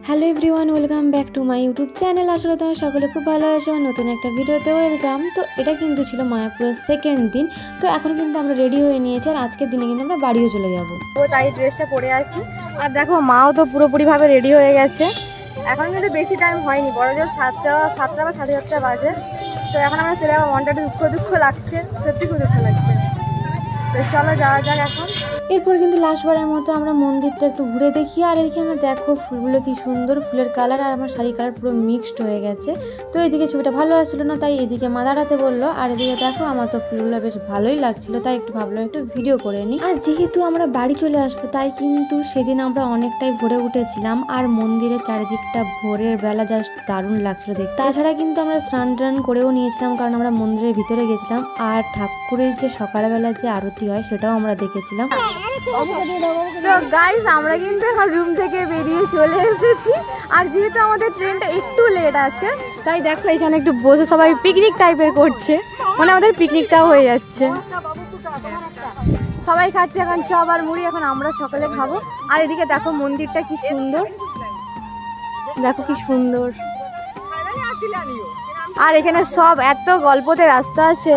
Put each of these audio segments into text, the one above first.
Hello everyone, welcome back to my YouTube channel. আসলে তোমরা সকলে খুব ভালো আছো। নতুন একটা ভিডিওতে ওয়েলকাম। তো এটা কিন্তু ছিল মায়াপুরের সেকেন্ড দিন। তো এখন কিন্তু আমরা রেডি হয়ে নিয়েছি আর আজকের দিনে কিন্তু আমরা বাড়িও চলে যাবো। ও তাই ড্রেসটা পরে আছি। আর দেখো মাও তো পুরোপুরিভাবে রেডি হয়ে গেছে। এখন কিন্তু বেশি টাইম হয়নি, বড় জোর 7টা বা 7:30 বাজে। তো এখন আমরা চলে যাবো। মনটা একটু দুঃখ লাগছে, সত্যি খুব দুঃখ লাগছে। তো চলো যাওয়া যাক এখন। এরপর কিন্তু লাস্টবারের মতো আমরা মন্দিরটা একটু ঘুরে দেখি। আর এদিকে আমরা দেখো ফুলগুলো কি সুন্দর, ফুলের কালার আর আমার শাড়ি কালার পুরো মিক্সড হয়ে গেছে। তো এদিকে ছবিটা ভালো আসছিল না, তাই এদিকে মা দাঁড়াতে বললো। আর এদিকে দেখো আমার তো ফুলগুলো বেশ ভালোই লাগছিল, তাই একটু ভাবলাম একটু ভিডিও করে নিই। আর যেহেতু আমরা বাড়ি চলে আসবো, তাই কিন্তু সেদিন আমরা অনেকটাই ভোরে উঠেছিলাম। আর মন্দিরের চারিদিকটা ভোরের বেলা জাস্ট দারুণ লাগছিল দেখতে। তাছাড়া কিন্তু আমরা স্নান টান করেও নিয়েছিলাম, কারণ আমরা মন্দিরের ভিতরে গেছিলাম। আর ঠাকুরের যে সকালবেলা যে আরতি হয় সেটাও আমরা দেখেছিলাম। তো গাইস, আমরা কিন্তু এখন রুম থেকে বেরিয়ে চলে এসেছি। আর যেহেতু আমাদের ট্রেনটা একটু লেট আছে, তাই দেখো এখানে একটু বসে সবাই পিকনিক টাইপের করছে, মানে আমাদের পিকনিকটাও হয়ে যাচ্ছে। সবাই খাচ্ছে এখন চপ আর মুড়ি, এখন আমরা সকালে খাবো। আর এদিকে দেখো মন্দিরটা কি সুন্দর, দেখো কি সুন্দর। আর এখানে সব এত গল্পতে রাস্তা আছে।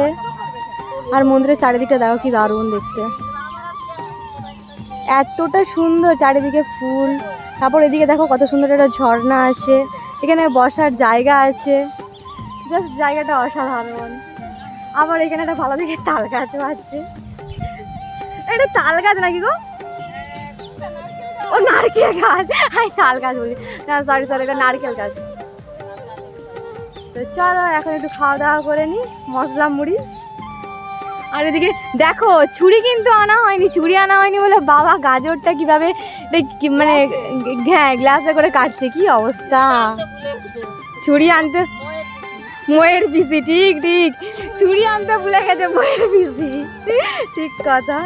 আর মন্দিরের চারিদিকটা দেখো কি দারুণ দেখতে, এতটা সুন্দর চারিদিকে ফুল। তারপর এদিকে দেখো কত সুন্দর একটা ঝর্ণা আছে, এখানে বসার জায়গা আছে, জাস্ট জায়গাটা অসাধারণ। আবার এখানে একটা ভালো দিকে তাল গাছও আছে। এটা তাল গাছ নাকি গো? ও নারকেল গাছ, আমি তাল গাছ বলি না, সরি এটা নারকেল গাছ। তো চলো এখন একটু খাওয়া দাওয়া করে নি, মশলা মুড়ি। আর এদিকে দেখো ছুরি কিন্তু আনা হয়নি, ছুরি আনা হয়নি বলে বাবা গাজরটা কিভাবে মানে গ্লাসে করে কাটছে, কি অবস্থা। ছুরি আনতে ময়ের পিসি, ঠিক ছুরি আনতে ভুলে গেছে ময়ের পিসি, ঠিক কথা।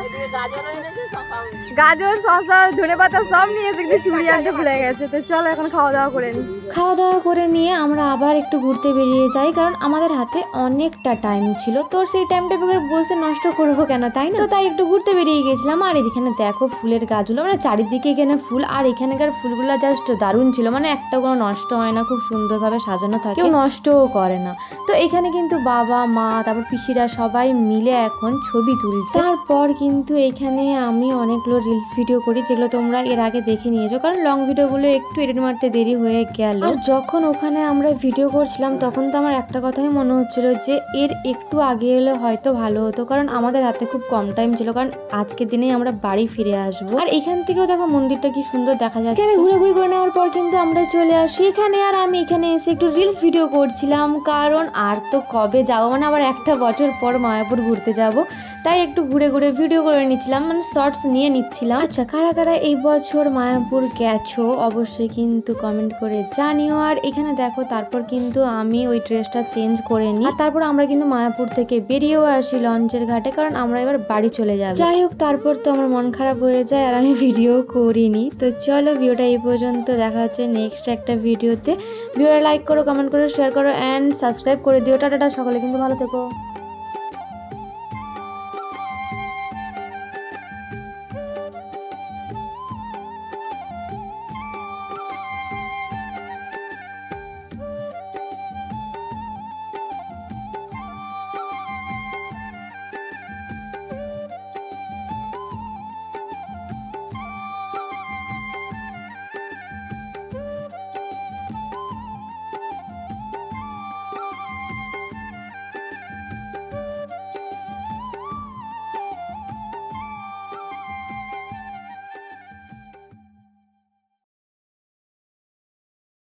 গাজর শসা ধনেপাতা সব নিয়ে এসে ছুরি আনতে ভুলে গেছে। তো চলো এখন খাওয়া দাওয়া করে নিই। খাওয়া দাওয়া করে নিয়ে আমরা আবার একটু ঘুরতে বেরিয়ে যাই, কারণ আমাদের হাতে অনেকটা টাইম ছিল। তো সেই টাইমটা বসে নষ্ট করবো কেন, তাই না? তো তাই একটু ঘুরতে বেরিয়ে গেছিলাম। আর এখানে দেখো ফুলের গাছগুলো, মানে চারিদিকে এখানে ফুল। আর এখানকার ফুলগুলো জাস্ট দারুণ ছিল, মানে একটা কোনো নষ্ট হয় না, খুব সুন্দরভাবে সাজানো থাকে, কেউ নষ্টও করে না। তো এখানে কিন্তু বাবা মা তারপর পিসিরা সবাই মিলে এখন ছবি তুলছে। তারপর কিন্তু এখানে আমি অনেকগুলো রিলস ভিডিও করি, যেগুলো তোমরা এর আগে দেখে নিয়েছো, কারণ লং ভিডিওগুলো একটু এডিট মারতে দেরি হয়ে গেল। আর যখন ওখানে আমরা ভিডিও করছিলাম, তখন তো আমার একটা কথাই মনে হচ্ছিল যে এর একটু আগে এলে হয়তো ভালো হতো, কারণ আমাদের হাতে খুব কম টাইম ছিল, কারণ আজকের দিনেই আমরা বাড়ি ফিরে আসবো। আর এখান থেকেও দেখো মন্দিরটা কি সুন্দর দেখা যাচ্ছে। ঘুরে করে নেওয়ার পর কিন্তু আমরা চলে আসি এখানে। আর আমি এখানে এসে একটু রিলস ভিডিও করছিলাম, কারণ আর তো কবে যাবো, মানে আবার একটা বছর পর মায়াপুর ঘুরতে যাব, তাই একটু ঘুরে ভিডিও করে নিচ্ছিলাম, মানে শর্টস নিয়ে নিচ্ছিলাম। আচ্ছা, কারা এই বছর মায়াপুর গেছো অবশ্যই কিন্তু কমেন্ট করে জানিও। আর এখানে দেখো তারপর কিন্তু আমি ওই ড্রেসটা চেঞ্জ করে নিই। আর তারপর আমরা কিন্তু মায়াপুর থেকে বেরিয়েও আসি লঞ্চের ঘাটে, কারণ আমরা এবার বাড়ি চলে যাব। যাই হোক, তারপর তো আমার মন খারাপ হয়ে যায় আর আমি ভিডিও করিনি। তো চলো ভিডিওটা এই পর্যন্ত, দেখা হচ্ছে নেক্সট একটা ভিডিওতে। ভিডিওটা লাইক করো, কমেন্ট করো, শেয়ার করো অ্যান্ড সাবস্ক্রাইব করে দিও। টাটা, সকলে কিন্তু ভালো থেকো।